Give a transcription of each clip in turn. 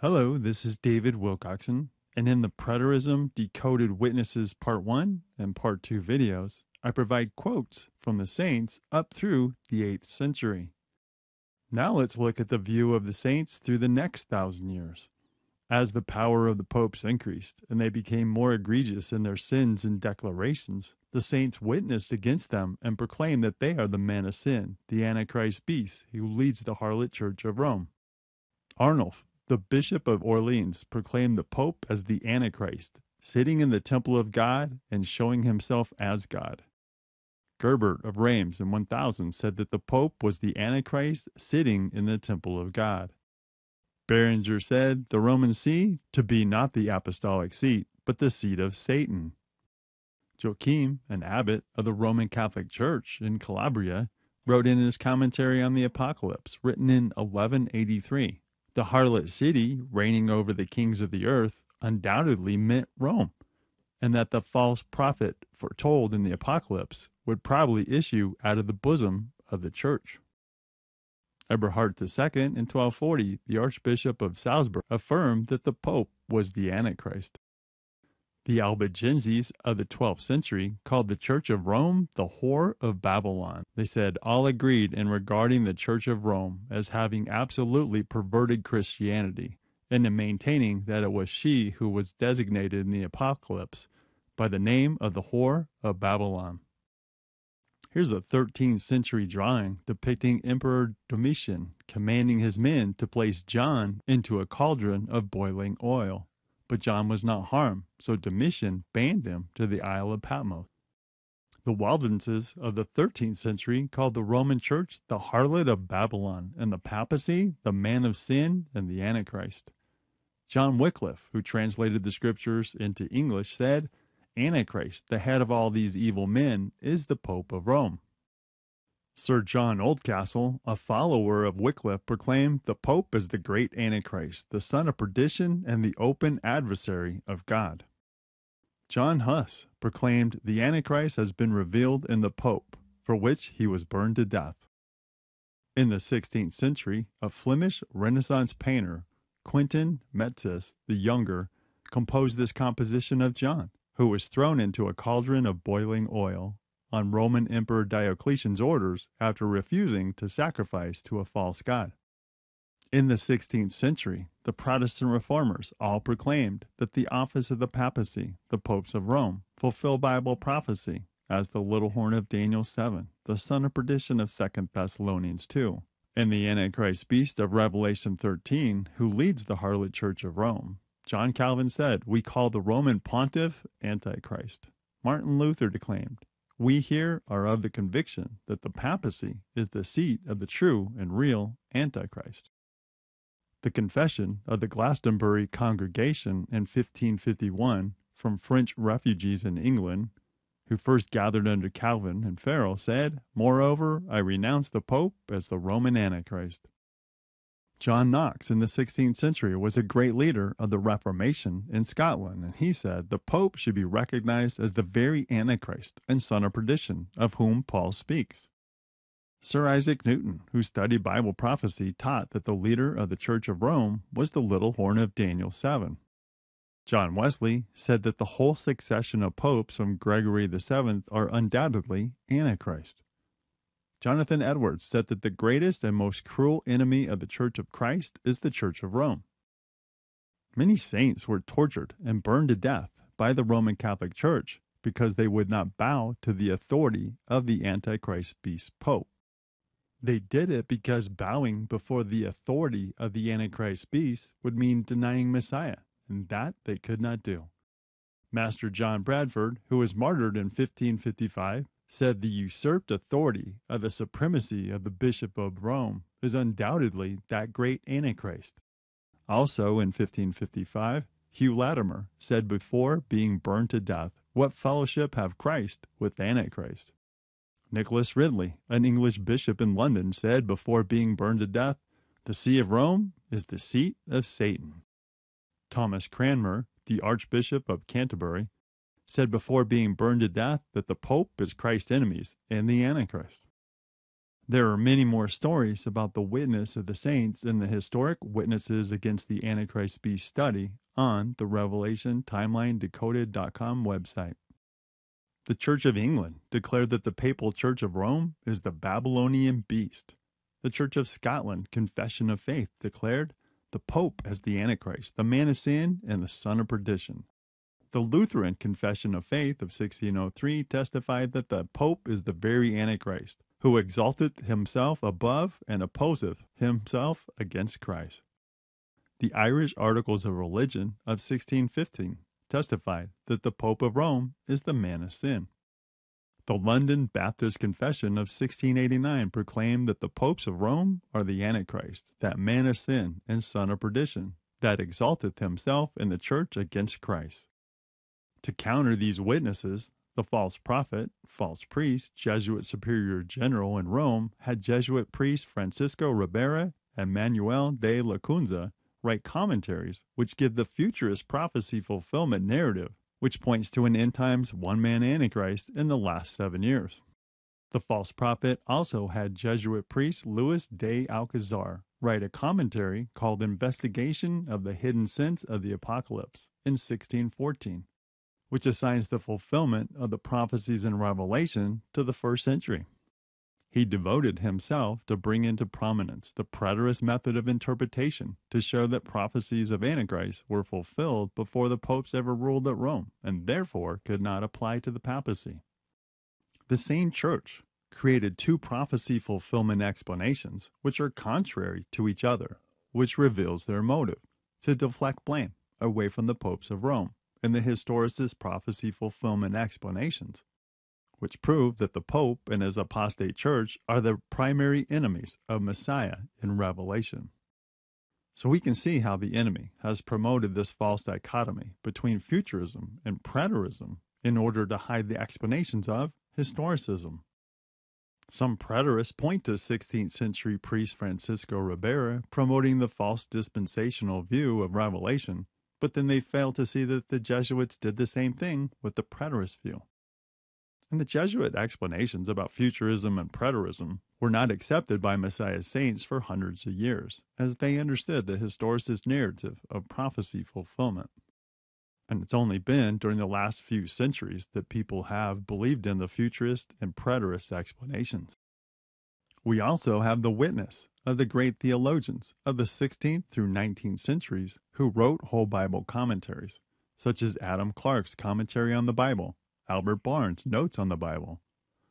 Hello, this is David Wilcoxon, and in the Preterism Decoded Witnesses Part 1 and Part 2 videos, I provide quotes from the saints up through the 8th century. Now let's look at the view of the saints through the next 1,000 years. As the power of the popes increased, and they became more egregious in their sins and declarations, the saints witnessed against them and proclaimed that they are the man of sin, the antichrist beast, who leads the harlot church of Rome. Arnulf, the Bishop of Orleans, proclaimed the Pope as the Antichrist, sitting in the temple of God and showing himself as God. Gerbert of Reims in 1000 said that the Pope was the Antichrist sitting in the temple of God. Berenger said the Roman See to be not the apostolic seat, but the seat of Satan. Joachim, an abbot of the Roman Catholic Church in Calabria, wrote in his commentary on the Apocalypse, written in 1183, the harlot city reigning over the kings of the earth undoubtedly meant Rome, and that the false prophet foretold in the Apocalypse would probably issue out of the bosom of the church. Eberhard II, in 1240, the Archbishop of Salzburg, affirmed that the Pope was the Antichrist. The Albigenses of the 12th century called the Church of Rome the whore of Babylon. They said all agreed in regarding the Church of Rome as having absolutely perverted Christianity, and in maintaining that it was she who was designated in the Apocalypse by the name of the whore of Babylon. Here's a 13th century drawing depicting Emperor Domitian commanding his men to place John into a cauldron of boiling oil. But John was not harmed, so Domitian banned him to the Isle of Patmos. The Waldenses of the 13th century called the Roman Church the harlot of Babylon, and the papacy the man of sin and the Antichrist. John Wycliffe, who translated the scriptures into English, said, Antichrist, the head of all these evil men, is the Pope of Rome. Sir John Oldcastle, a follower of Wycliffe, proclaimed the Pope as the great Antichrist, the son of perdition and the open adversary of God. John Huss proclaimed the Antichrist has been revealed in the Pope, for which he was burned to death. In the 16th century, a Flemish Renaissance painter, Quentin Metzes the Younger, composed this composition of John, who was thrown into a cauldron of boiling oil on Roman Emperor Diocletian's orders after refusing to sacrifice to a false god. In the 16th century, the Protestant reformers all proclaimed that the office of the papacy, the popes of Rome, fulfill Bible prophecy as the little horn of Daniel 7, the son of perdition of 2 Thessalonians 2, and the Antichrist beast of Revelation 13, who leads the harlot church of Rome. John Calvin said, we call the Roman pontiff Antichrist. Martin Luther declaimed, we here are of the conviction that the papacy is the seat of the true and real Antichrist. The confession of the Glastonbury Congregation in 1551 from French refugees in England, who first gathered under Calvin and Farel, said, moreover, I renounce the Pope as the Roman Antichrist. John Knox in the 16th century was a great leader of the Reformation in Scotland, and he said the Pope should be recognized as the very Antichrist and son of perdition, of whom Paul speaks. Sir Isaac Newton, who studied Bible prophecy, taught that the leader of the Church of Rome was the little horn of Daniel 7. John Wesley said that the whole succession of popes from Gregory VII are undoubtedly Antichrist. Jonathan Edwards said that the greatest and most cruel enemy of the Church of Christ is the Church of Rome. Many saints were tortured and burned to death by the Roman Catholic Church because they would not bow to the authority of the Antichrist beast Pope. They did it because bowing before the authority of the Antichrist beast would mean denying Messiah, and that they could not do. Master John Bradford, who was martyred in 1555, said the usurped authority of the supremacy of the Bishop of Rome is undoubtedly that great Antichrist. Also in 1555, Hugh Latimer said before being burned to death, what fellowship have Christ with Antichrist? Nicholas Ridley, an English bishop in London, said before being burned to death, the See of Rome is the seat of Satan. Thomas Cranmer, the Archbishop of Canterbury, said before being burned to death that the Pope is Christ's enemies and the Antichrist. There are many more stories about the witness of the saints in the historic Witnesses Against the Antichrist Beast study on the Revelation Timeline Decoded.com website. The Church of England declared that the Papal Church of Rome is the Babylonian beast. The Church of Scotland Confession of Faith declared the Pope as the Antichrist, the man of sin, and the son of perdition. The Lutheran Confession of Faith of 1603 testified that the Pope is the very Antichrist, who exalteth himself above and opposeth himself against Christ. The Irish Articles of Religion of 1615 testified that the Pope of Rome is the man of sin. The London Baptist Confession of 1689 proclaimed that the popes of Rome are the Antichrist, that man of sin and son of perdition, that exalteth himself in the church against Christ. To counter these witnesses, the false prophet, false priest, Jesuit superior general in Rome had Jesuit priest Francisco Ribera and Manuel de Lacunza write commentaries which give the futurist prophecy fulfillment narrative, which points to an end times one-man Antichrist in the last 7 years. The false prophet also had Jesuit priest Luis de Alcazar write a commentary called Investigation of the Hidden Sense of the Apocalypse in 1614, which assigns the fulfillment of the prophecies in Revelation to the 1st century. He devoted himself to bring into prominence the preterist method of interpretation to show that prophecies of Antichrist were fulfilled before the popes ever ruled at Rome, and therefore could not apply to the papacy. The same church created two prophecy fulfillment explanations which are contrary to each other, which reveals their motive, to deflect blame away from the popes of Rome and the historicist prophecy fulfillment explanations, which prove that the Pope and his apostate church are the primary enemies of Messiah in Revelation. So we can see how the enemy has promoted this false dichotomy between futurism and preterism in order to hide the explanations of historicism. Some preterists point to 16th century priest Francisco Ribera promoting the false dispensational view of Revelation, but then they fail to see that the Jesuits did the same thing with the preterist view. And the Jesuit explanations about futurism and preterism were not accepted by Messiah's saints for hundreds of years, as they understood the historicist narrative of prophecy fulfillment. And it's only been during the last few centuries that people have believed in the futurist and preterist explanations. We also have the witness of the great theologians of the 16th through 19th centuries who wrote whole Bible commentaries, such as Adam Clarke's Commentary on the Bible, Albert Barnes' Notes on the Bible,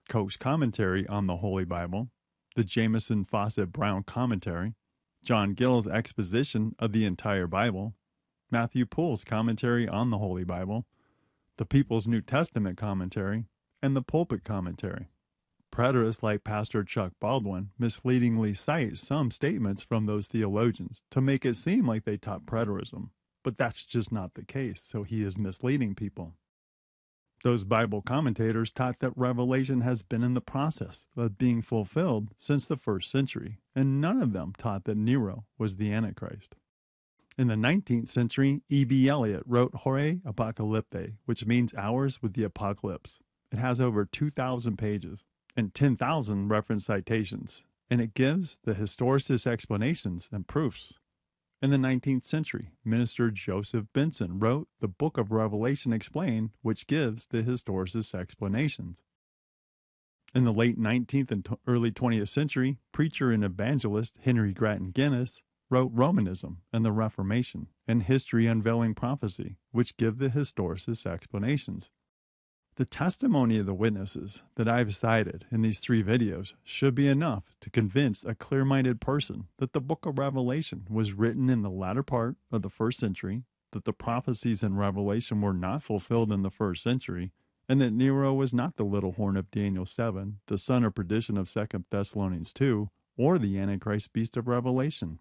Koch's Commentary on the Holy Bible, the Jameson Fawcett Brown Commentary, John Gill's Exposition of the Entire Bible, Matthew Poole's Commentary on the Holy Bible, the People's New Testament Commentary, and the Pulpit Commentary. Preterists like Pastor Chuck Baldwin misleadingly cite some statements from those theologians to make it seem like they taught preterism, but that's just not the case, so he is misleading people. Those Bible commentators taught that Revelation has been in the process of being fulfilled since the 1st century, and none of them taught that Nero was the Antichrist. In the 19th century, E.B. Elliott wrote Horae Apocalyptae, which means Hours with the Apocalypse. It has over 2,000 pages and 10,000 reference citations, and it gives the historicist explanations and proofs. In the 19th century, Minister Joseph Benson wrote the Book of Revelation Explained, which gives the historicist explanations. In the late 19th and early 20th century, preacher and evangelist Henry Grattan Guinness wrote Romanism and the Reformation and History Unveiling Prophecy, which give the historicist explanations. The testimony of the witnesses that I've cited in these 3 videos should be enough to convince a clear-minded person that the book of Revelation was written in the latter part of the 1st century, that the prophecies in Revelation were not fulfilled in the 1st century, and that Nero was not the little horn of Daniel 7, the son of perdition of 2 Thessalonians 2, or the Antichrist beast of Revelation.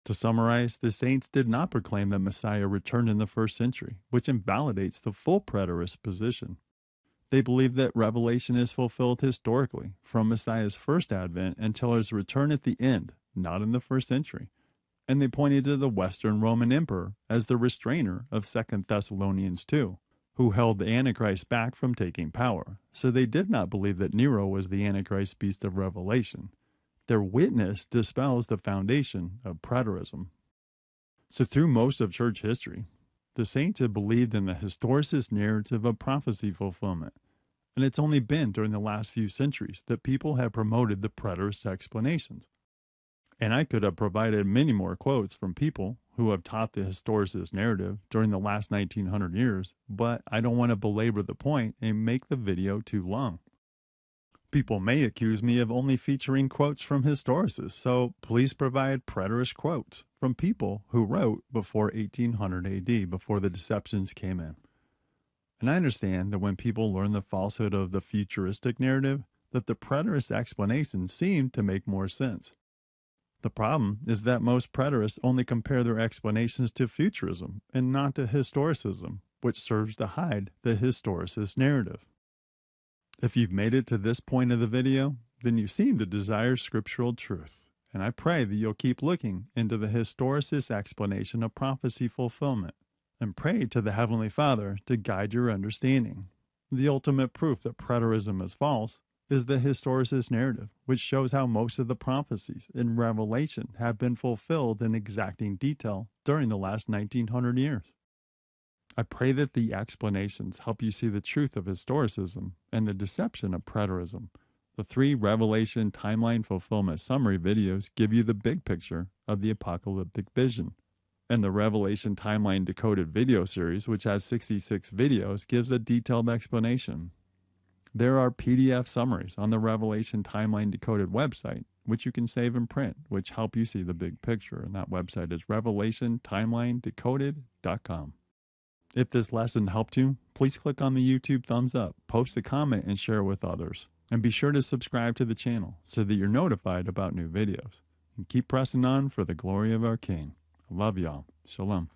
To summarize, the saints did not proclaim that Messiah returned in the 1st century, which invalidates the full preterist position. They believe that Revelation is fulfilled historically, from Messiah's first advent until his return at the end, not in the 1st century. And they pointed to the Western Roman Emperor as the restrainer of 2 Thessalonians 2, who held the Antichrist back from taking power, so they did not believe that Nero was the Antichrist beast of Revelation. Their witness dispels the foundation of preterism. So through most of church history, the saints have believed in the historicist narrative of prophecy fulfillment, and it's only been during the last few centuries that people have promoted the preterist explanations. And I could have provided many more quotes from people who have taught the historicist narrative during the last 1900 years, but I don't want to belabor the point and make the video too long. People may accuse me of only featuring quotes from historicists, so please provide preterist quotes from people who wrote before 1800 AD, before the deceptions came in. And I understand that when people learn the falsehood of the futuristic narrative, that the preterist explanations seem to make more sense. The problem is that most preterists only compare their explanations to futurism and not to historicism, which serves to hide the historicist narrative. If you've made it to this point of the video, then you seem to desire scriptural truth, and I pray that you'll keep looking into the historicist explanation of prophecy fulfillment, and pray to the Heavenly Father to guide your understanding. The ultimate proof that preterism is false is the historicist narrative, which shows how most of the prophecies in Revelation have been fulfilled in exacting detail during the last 1900 years. I pray that the explanations help you see the truth of historicism and the deception of preterism. The 3 Revelation timeline fulfillment summary videos give you the big picture of the apocalyptic vision. And the Revelation Timeline Decoded video series, which has 66 videos, gives a detailed explanation. There are PDF summaries on the Revelation Timeline Decoded website, which you can save and print, which help you see the big picture. And that website is revelationtimelinedecoded.com. If this lesson helped you, please click on the YouTube thumbs up, post a comment, and share it with others. And be sure to subscribe to the channel so that you're notified about new videos. And keep pressing on for the glory of our King. I love y'all. Shalom.